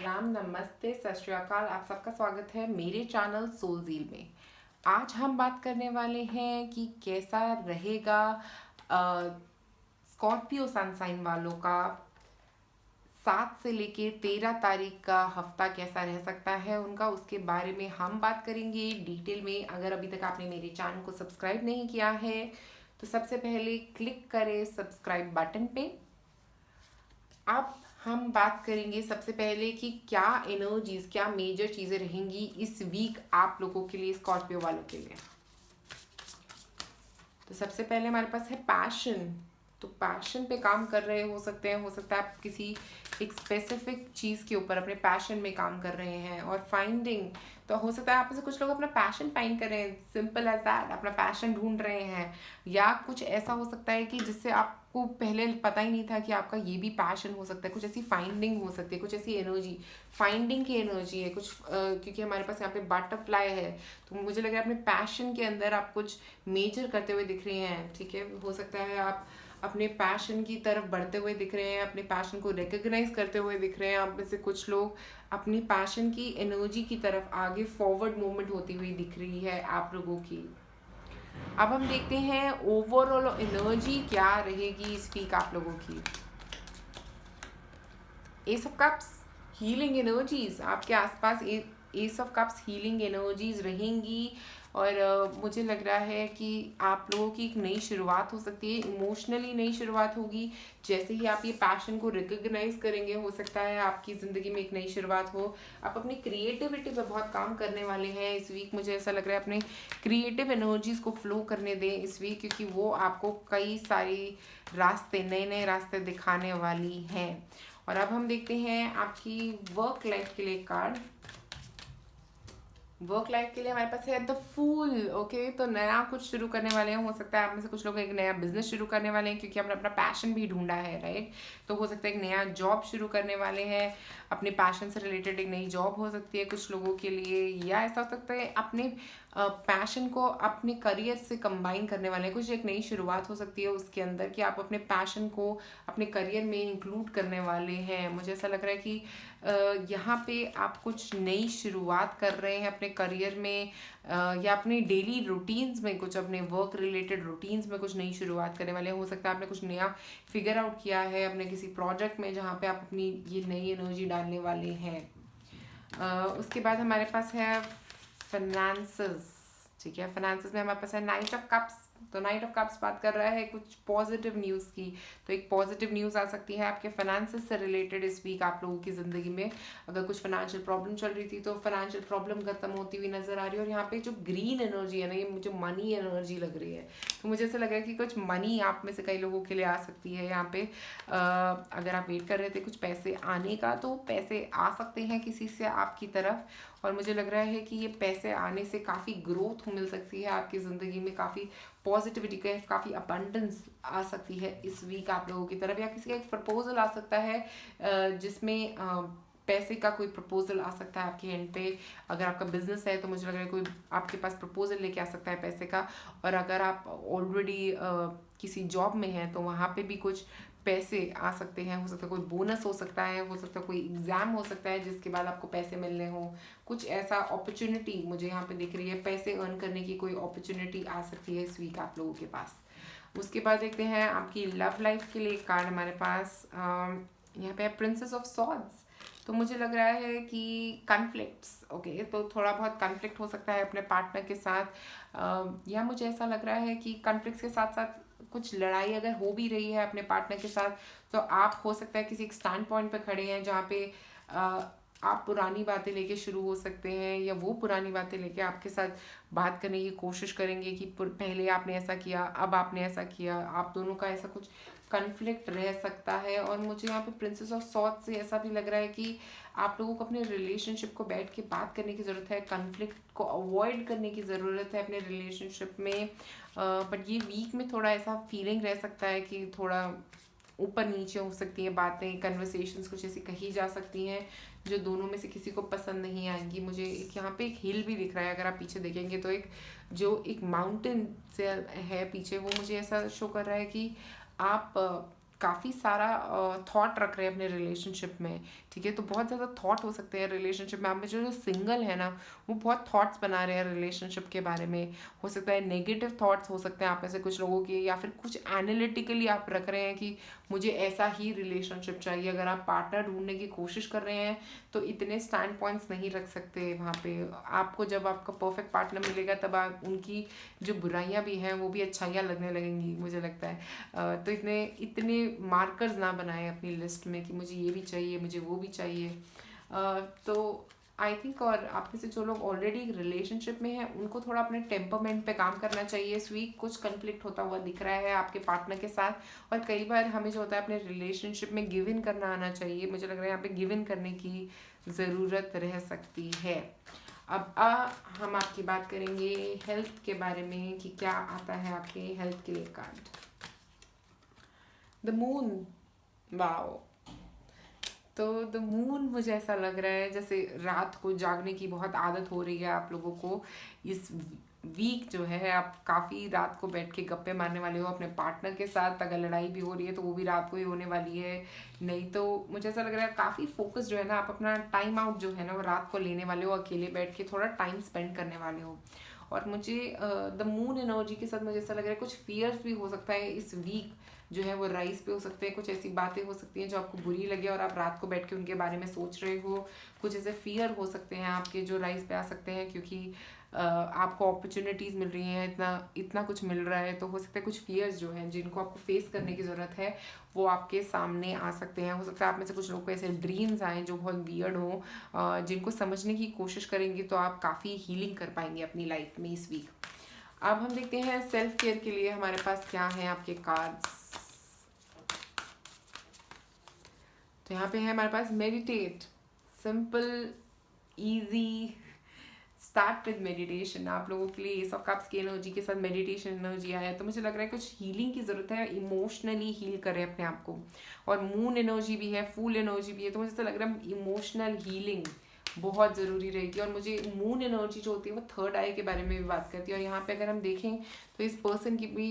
सलाम, नमस्ते, सत श्री अकाल। आप सबका स्वागत है मेरे चैनल सोलजील में। आज हम बात करने वाले हैं कि कैसा रहेगा स्कॉर्पियो सन साइन वालों का 7 से लेके 13 तारीख का हफ्ता कैसा रह सकता है उनका, उसके बारे में हम बात करेंगे डिटेल में। अगर अभी तक आपने मेरे चैनल को सब्सक्राइब नहीं किया है तो सबसे पहले क्लिक करें सब्सक्राइब बटन पे। अब हम बात करेंगे सबसे पहले कि क्या एनर्जीज, क्या मेजर चीज़ें रहेंगी इस वीक आप लोगों के लिए, स्कॉर्पियो वालों के लिए। तो सबसे पहले हमारे पास है पैशन। तो पैशन पे काम कर रहे हो सकते हैं, हो सकता है आप किसी एक स्पेसिफिक चीज़ के ऊपर अपने पैशन में काम कर रहे हैं। और फाइंडिंग, तो हो सकता है आप में से कुछ लोग अपना पैशन फाइंड कर रहे हैं, सिंपल एज दैट, अपना पैशन ढूंढ रहे हैं। या कुछ ऐसा हो सकता है कि जिससे आपको पहले पता ही नहीं था कि आपका ये भी पैशन हो सकता है। कुछ ऐसी फाइंडिंग हो सकती है, कुछ ऐसी एनर्जी, फाइंडिंग की एनर्जी है कुछ, क्योंकि हमारे पास यहाँ पे बटरफ्लाई है। तो मुझे लग रहा है अपने पैशन के अंदर आप कुछ मेजर करते हुए दिख रहे हैं। ठीक है, हो सकता है आप अपने पैशन की तरफ बढ़ते हुए दिख रहे हैं, अपने पैशन को रिकग्नाइज करते हुए दिख रहे हैं। आप में से कुछ लोग अपनी पैशन की एनर्जी की तरफ आगे फॉरवर्ड मूवमेंट होती हुई दिख रही है आप लोगों की। अब हम देखते हैं ओवरऑल एनर्जी क्या रहेगी इस वीक आप लोगों की। S of cups, healing energies आपके आसपास, S of cups healing energies रहेंगी। और मुझे लग रहा है कि आप लोगों की एक नई शुरुआत हो सकती है, इमोशनली नई शुरुआत होगी। जैसे ही आप ये पैशन को रिकग्नाइज करेंगे, हो सकता है आपकी ज़िंदगी में एक नई शुरुआत हो। आप अपनी क्रिएटिविटी पे बहुत काम करने वाले हैं इस वीक। मुझे ऐसा लग रहा है अपने क्रिएटिव एनर्जीज को फ्लो करने दें इस वीक, क्योंकि वो आपको कई सारे रास्ते, नए नए रास्ते दिखाने वाली हैं। और अब हम देखते हैं आपकी वर्क लाइफ के लिए कार्ड। वर्क लाइफ के लिए हमारे पास है द फूल। ओके, तो नया कुछ शुरू करने वाले हैं। हो सकता है आप में से कुछ लोग एक नया बिजनेस शुरू करने वाले हैं, क्योंकि हमने अपना पैशन भी ढूंढा है, राइट। तो हो सकता है एक नया जॉब शुरू करने वाले हैं, अपने पैशन से रिलेटेड एक नई जॉब हो सकती है कुछ लोगों के लिए। या ऐसा हो सकता है अपने पैशन को अपने करियर से कंबाइन करने वाले हैं, कुछ एक नई शुरुआत हो सकती है उसके अंदर कि आप अपने पैशन को अपने करियर में इंक्लूड करने वाले हैं। मुझे ऐसा लग रहा है कि यहाँ पे आप कुछ नई शुरुआत कर रहे हैं अपने करियर में, या अपने डेली रूटीन्स में, कुछ अपने वर्क रिलेटेड रूटीन्स में कुछ नई शुरुआत करने वाले हैं। हो सकता है आपने कुछ नया फिगर आउट किया है अपने किसी प्रोजेक्ट में, जहाँ पे आप अपनी ये नई एनर्जी डालने वाले हैं। उसके बाद हमारे पास है फाइनेंसेस। ठीक है, फाइनेंसेस में हमारे पास है नाइट ऑफ कप्स। तो नाइट ऑफ कप्स बात कर रहा है कुछ पॉजिटिव न्यूज़ की। तो एक पॉजिटिव न्यूज़ आ सकती है आपके फाइनेंसेस से रिलेटेड इस वीक आप लोगों की ज़िंदगी में। अगर कुछ फाइनेंशियल प्रॉब्लम चल रही थी तो फाइनेंशियल प्रॉब्लम खत्म होती हुई नजर आ रही है। और यहाँ पे जो ग्रीन एनर्जी है ना, ये मुझे मनी एनर्जी लग रही है। तो मुझे ऐसा लग रहा है कि कुछ मनी आप में से कई लोगों के लिए आ सकती है यहाँ पे। अगर आप वेट कर रहे थे कुछ पैसे आने का, तो पैसे आ सकते हैं किसी से आपकी तरफ। और मुझे लग रहा है कि ये पैसे आने से काफ़ी ग्रोथ मिल सकती है आपकी ज़िंदगी में, काफ़ी पॉजिटिविटी का, काफ़ी अबंडेंस आ सकती है इस वीक आप लोगों की तरफ। या किसी का एक प्रपोजल आ सकता है जिसमें पैसे का कोई प्रपोजल आ सकता है आपके एंड पे। अगर आपका बिजनेस है तो मुझे लग रहा है कोई आपके पास प्रपोजल लेके आ सकता है पैसे का। और अगर आप ऑलरेडी किसी जॉब में हैं तो वहाँ पे भी कुछ पैसे आ सकते हैं। हो सकता है कोई बोनस हो सकता है, हो सकता है कोई एग्ज़ाम हो सकता है जिसके बाद आपको पैसे मिलने हो। कुछ ऐसा अपॉर्चुनिटी मुझे यहाँ पे दिख रही है, पैसे अर्न करने की कोई अपॉर्चुनिटी आ सकती है इस वीक आप लोगों के पास। उसके बाद देखते हैं आपकी लव लाइफ के लिए कार्ड हमारे पास। यहाँ पे है प्रिंसेस ऑफ सॉर्ड्स। तो मुझे लग रहा है कि कन्फ्लिक्ट्स, ओके, तो थोड़ा बहुत कन्फ्लिक्ट हो सकता है अपने पार्टनर के साथ। या मुझे ऐसा लग रहा है कि कन्फ्लिक्ट्स के साथ साथ कुछ लड़ाई अगर हो भी रही है अपने पार्टनर के साथ, तो आप हो सकता है किसी एक स्टैंड पॉइंट पे खड़े हैं जहाँ पे आप पुरानी बातें लेके शुरू हो सकते हैं, या वो पुरानी बातें लेके आपके साथ बात करने की कोशिश करेंगे कि पहले आपने ऐसा किया, अब आपने ऐसा किया। आप दोनों का ऐसा कुछ कन्फ्लिक्ट रह सकता है। और मुझे यहाँ पे प्रिंसेस ऑफ सॉर्ड्स से ऐसा भी लग रहा है कि आप लोगों को अपने रिलेशनशिप को बैठ के बात करने की ज़रूरत है, कन्फ्लिक्ट को अवॉइड करने की ज़रूरत है अपने रिलेशनशिप में। बट ये वीक में थोड़ा ऐसा फीलिंग रह सकता है कि थोड़ा ऊपर नीचे हो सकती हैं बातें, कन्वर्सेशंस कुछ ऐसी कही जा सकती हैं जो दोनों में से किसी को पसंद नहीं आएंगी। मुझे एक यहाँ पे एक हिल भी दिख रहा है, अगर आप पीछे देखेंगे तो एक जो एक माउंटेन से है पीछे, वो मुझे ऐसा शो कर रहा है कि आप काफ़ी सारा थॉट रख रहे हैं अपने रिलेशनशिप में, ठीक है। तो बहुत ज़्यादा थॉट हो सकते हैं रिलेशनशिप में। आप में जो सिंगल है ना, वो बहुत थॉट्स बना रहे हैं रिलेशनशिप के बारे में। हो सकता है नेगेटिव थॉट्स हो सकते हैं आप में से कुछ लोगों के, या फिर कुछ एनालिटिकली आप रख रहे हैं कि मुझे ऐसा ही रिलेशनशिप चाहिए। अगर आप पार्टनर ढूंढने की कोशिश कर रहे हैं तो इतने स्टैंड पॉइंट्स नहीं रख सकते वहाँ पे। आपको जब आपका परफेक्ट पार्टनर मिलेगा तब आप उनकी जो बुराइयाँ भी हैं वो भी अच्छाइयाँ लगने लगेंगी, मुझे लगता है। तो इतने इतने मार्कर्स ना बनाएं अपनी लिस्ट में कि मुझे ये भी चाहिए, मुझे वो भी चाहिए। तो आई थिंक, और आप में से जो लोग ऑलरेडी रिलेशनशिप में हैं उनको थोड़ा अपने टेम्परमेंट पे काम करना चाहिए। इस वीक कुछ कन्फ्लिक्ट होता हुआ दिख रहा है आपके पार्टनर के साथ, और कई बार हमें जो होता है अपने रिलेशनशिप में गिव इन करना आना चाहिए। मुझे लग रहा है यहाँ पे गिव इन करने की ज़रूरत रह सकती है। अब हम आपकी बात करेंगे हेल्थ के बारे में कि क्या आता है आपके हेल्थ के लिए कार्ड। The moon, wow. तो द मून मुझे ऐसा लग रहा है जैसे रात को जागने की बहुत आदत हो रही है आप लोगों को। इस वीक जो है आप काफ़ी रात को बैठ के गप्पे मारने वाले हो अपने पार्टनर के साथ। अगर लड़ाई भी हो रही है तो वो भी रात को ही होने वाली है। नहीं तो मुझे ऐसा लग रहा है काफ़ी फोकस जो है ना, आप अपना टाइम आउट जो है ना वो रात को लेने वाले हो, अकेले बैठ के थोड़ा टाइम स्पेंड करने वाले हो। और मुझे द मून एनर्जी के साथ मुझे ऐसा लग रहा है कुछ फियर्स भी हो सकता है इस वीक जो है वो राइज पे हो सकते हैं। कुछ ऐसी बातें हो सकती हैं जो आपको बुरी लगे और आप रात को बैठ के उनके बारे में सोच रहे हो। कुछ ऐसे फियर हो सकते हैं आपके जो राइज पे आ सकते हैं, क्योंकि आपको अपॉर्चुनिटीज़ मिल रही हैं, इतना इतना कुछ मिल रहा है। तो हो सकता है कुछ फियर्स जो हैं जिनको आपको फेस करने की ज़रूरत है वो आपके सामने आ सकते हैं। हो सकता है आप में से कुछ लोग को ऐसे ड्रीम्स आए जो बहुत वियर्ड हो, जिनको समझने की कोशिश करेंगे तो आप काफ़ी हीलिंग कर पाएंगे अपनी लाइफ में इस वीक। अब हम देखते हैं सेल्फ केयर के लिए हमारे पास क्या है आपके कार्ड्स। तो यहाँ पे है हमारे पास meditate, simple, easy, start with meditation. आप लोगों के लिए एस ऑफ कप्स की एनर्जी के साथ मेडिटेशन एनर्जी आया है, तो मुझे लग रहा है कुछ हीलिंग की ज़रूरत है। इमोशनली हील करें अपने आप को, और मून एनर्जी भी है, फुल एनर्जी भी है, तो मुझे ऐसा लग रहा है इमोशनल हीलिंग बहुत ज़रूरी रहेगी। और मुझे मून एनर्जी जो होती है वो थर्ड आई के बारे में भी बात करती है। और यहाँ पे अगर हम देखें तो इस पर्सन की भी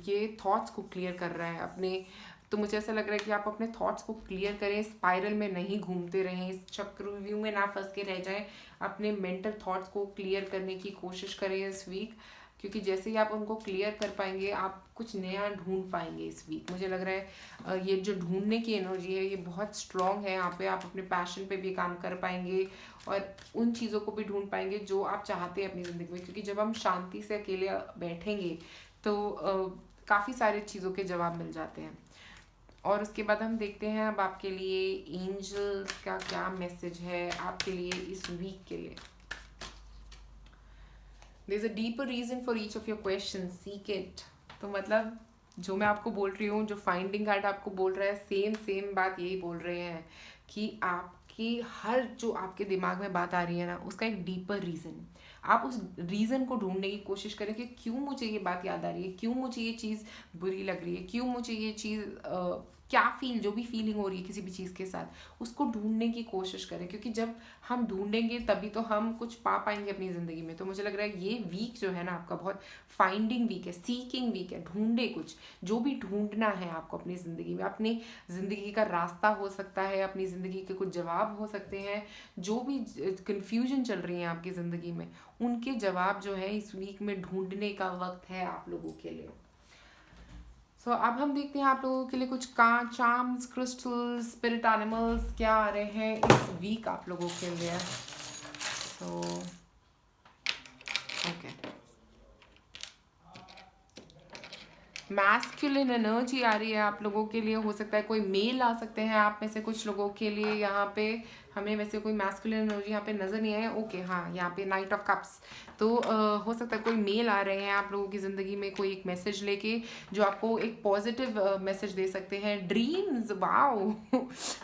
ये थॉट्स को क्लियर कर रहा है अपने। तो मुझे ऐसा लग रहा है कि आप अपने थॉट्स को क्लियर करें, स्पाइरल में नहीं घूमते रहें, इस चक्रव्यूह में ना फंस के रह जाएं। अपने मेंटल थॉट्स को क्लियर करने की कोशिश करें इस वीक, क्योंकि जैसे ही आप उनको क्लियर कर पाएंगे आप कुछ नया ढूंढ पाएंगे इस वीक। मुझे लग रहा है ये जो ढूंढने की एनर्जी है ये बहुत स्ट्रांग है। यहाँ पे आप अपने पैशन पे भी काम कर पाएंगे और उन चीज़ों को भी ढूंढ पाएंगे जो आप चाहते हैं अपनी ज़िंदगी में। क्योंकि जब हम शांति से अकेले बैठेंगे तो काफ़ी सारी चीज़ों के जवाब मिल जाते हैं। और उसके बाद हम देखते हैं अब आपके लिए एंजल्स का क्या मैसेज है आपके लिए इस वीक के लिए। There is a deeper reason for each of your question, seek it. तो मतलब जो मैं आपको बोल रही हूँ, जो फाइंडिंग कार्ड आपको बोल रहा है, सेम सेम बात यही बोल रहे हैं कि आपकी हर जो आपके दिमाग में बात आ रही है ना उसका एक डीपर रीज़न। आप उस रीज़न को ढूंढने की कोशिश करें कि क्यों मुझे ये बात याद आ रही है, क्यों मुझे ये चीज़ बुरी लग रही है, क्यों मुझे ये चीज़ क्या फील, जो भी फीलिंग हो रही है किसी भी चीज़ के साथ उसको ढूंढने की कोशिश करें। क्योंकि जब हम ढूंढेंगे तभी तो हम कुछ पा पाएंगे अपनी ज़िंदगी में। तो मुझे लग रहा है ये वीक जो है ना आपका बहुत फाइंडिंग वीक है, सीकिंग वीक है। ढूंढे कुछ, जो भी ढूंढना है आपको अपनी ज़िंदगी में, अपनी ज़िंदगी का रास्ता हो सकता है, अपनी ज़िंदगी के कुछ जवाब हो सकते हैं, जो भी कन्फ्यूजन चल रही है आपकी ज़िंदगी में उनके जवाब जो है इस वीक में ढूंढने का वक्त है आप लोगों के लिए। सो अब हम देखते हैं आप लोगों के लिए कुछ चार्म्स, क्रिस्टल्स, स्पिरिट एनिमल्स क्या आ रहे हैं इस वीक आप लोगों के लिए। सो ओके, मैस्कुलिन एनर्जी आ रही है आप लोगों के लिए। हो सकता है कोई मेल आ सकते हैं आप में से कुछ लोगों के लिए। यहाँ पे हमें वैसे कोई मैस्कुलिन एनर्जी यहाँ पे नज़र नहीं आया। ओके, हाँ, यहाँ पे नाइट ऑफ कप्स। तो हो सकता है कोई मेल आ रहे हैं आप लोगों की ज़िंदगी में, कोई एक मैसेज लेके जो आपको एक पॉजिटिव मैसेज दे सकते हैं। ड्रीम्स, वाओ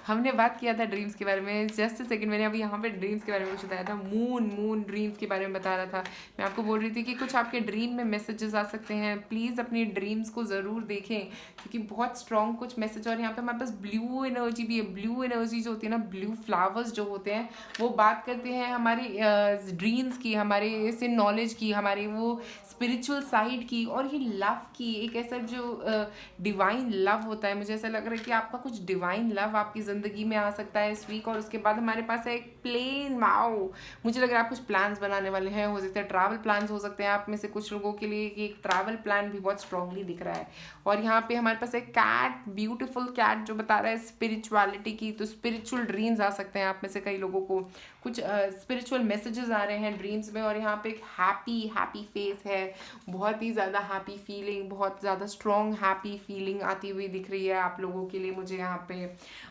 हमने बात किया था ड्रीम्स के बारे में। जस्ट सेकंड, मैंने अभी यहाँ पे ड्रीम्स के बारे में कुछ बताया था। मून ड्रीम्स के बारे में बता रहा था। मैं आपको बोल रही थी कि कुछ आपके ड्रीम में मैसेजेस आ सकते हैं। प्लीज़ अपनी ड्रीम्स को ज़रूर देखें क्योंकि बहुत स्ट्रॉन्ग कुछ मैसेज। और यहाँ पे हमारे पास ब्लू एनर्जी भी है। ब्लू एनर्जी जो होती है ना, ब्लू फ्लावर्स जो होते हैं वो बात करते हैं हमारी ड्रीम्स की, हमारे नॉलेज की, हमारी वो स्पिरिचुअल साइड की, और ये लव की एक ऐसा जो डिवाइन लव होता है, मुझे ऐसा लग रहा है कि आपका कुछ डिवाइन लव आपकी ज़िंदगी में आ सकता है इस वीक। और उसके बाद हमारे पास है एक प्लेन माओ, मुझे लग रहा है आप कुछ प्लान्स बनाने वाले हैं, हो सकते हैं ट्रैवल प्लान्स हो सकते हैं आप में से कुछ लोगों के लिए, कि एक ट्रैवल प्लान भी बहुत स्ट्रांगली दिख रहा है। और यहाँ पे हमारे पास एक कैट, ब्यूटीफुल कैट, जो बता रहा है स्पिरिचुअलिटी की, तो स्पिरिचुअल ड्रीम्स आ सकते हैं आप में से कई लोगों को, कुछ स्पिरिचुअल मैसेजेस आ रहे हैं ड्रीम्स में। और यहाँ पे एक हैप्पी हैप्पी फेस है, बहुत ही ज़्यादा हैप्पी फीलिंग, बहुत ज़्यादा स्ट्रॉन्ग हैप्पी फीलिंग आती हुई दिख रही है आप लोगों के लिए मुझे यहाँ पे।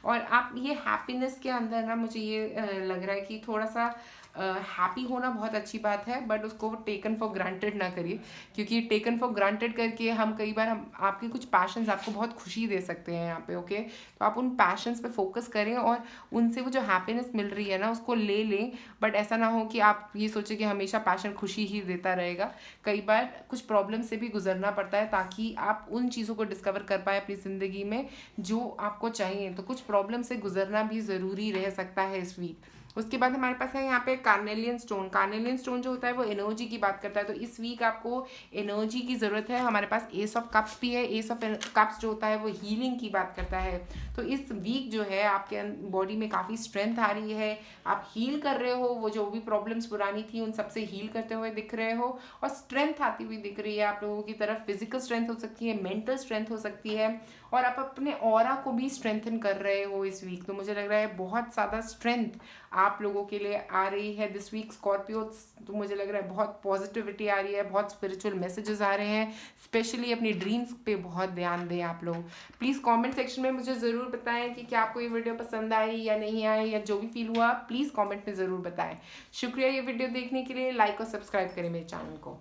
और आप ये हैप्पीनेस के अंदर ना, मुझे ये लग रहा है कि थोड़ा सा हैप्पी होना बहुत अच्छी बात है, बट उसको टेकन फॉर ग्रांटेड ना करिए, क्योंकि टेकन फॉर ग्रांटेड करके हम कई बार, हम आपके कुछ पैशंस आपको बहुत खुशी दे सकते हैं यहाँ पे। ओके, तो आप उन पैशंस पे फोकस करें और उनसे वो जो हैप्पीनेस मिल रही है ना उसको ले लें। बट ऐसा ना हो कि आप ये सोचें कि हमेशा पैशन खुशी ही देता रहेगा। कई बार कुछ प्रॉब्लम से भी गुजरना पड़ता है ताकि आप उन चीज़ों को डिस्कवर कर पाए अपनी ज़िंदगी में जो आपको चाहिए। तो कुछ प्रॉब्लम से गुजरना भी ज़रूरी रह सकता है इस वीक। उसके बाद हमारे पास है यहाँ पे कार्नेलियन स्टोन। कार्नेलियन स्टोन जो होता है वो एनर्जी की बात करता है, तो इस वीक आपको एनर्जी की ज़रूरत है। हमारे पास एस ऑफ कप्स भी है, एस ऑफ कप्स जो होता है वो हीलिंग की बात करता है। तो इस वीक जो है आपके बॉडी में काफ़ी स्ट्रेंथ आ रही है, आप हील कर रहे हो, वो जो भी प्रॉब्लम्स पुरानी थी उन सबसे हील करते हुए दिख रहे हो, और स्ट्रेंथ आती हुई दिख रही है आप लोगों की तरफ। फिजिकल स्ट्रेंथ हो सकती है, मेंटल स्ट्रेंथ हो सकती है, और आप अपने ऑरा को भी स्ट्रेंथन कर रहे हो इस वीक। तो मुझे लग रहा है बहुत ज़्यादा स्ट्रेंथ आप लोगों के लिए आ रही है दिस वीक स्कॉर्पियो। तो मुझे लग रहा है बहुत पॉजिटिविटी आ रही है, बहुत स्पिरिचुअल मैसेजेस आ रहे हैं। स्पेशली अपनी ड्रीम्स पे बहुत ध्यान दें आप लोग। प्लीज़ कमेंट सेक्शन में मुझे ज़रूर बताएं कि क्या आपको ये वीडियो पसंद आई या नहीं आई, या जो भी फील हुआ प्लीज़ कमेंट में ज़रूर बताएं। शुक्रिया ये वीडियो देखने के लिए। लाइक और सब्सक्राइब करें मेरे चैनल को।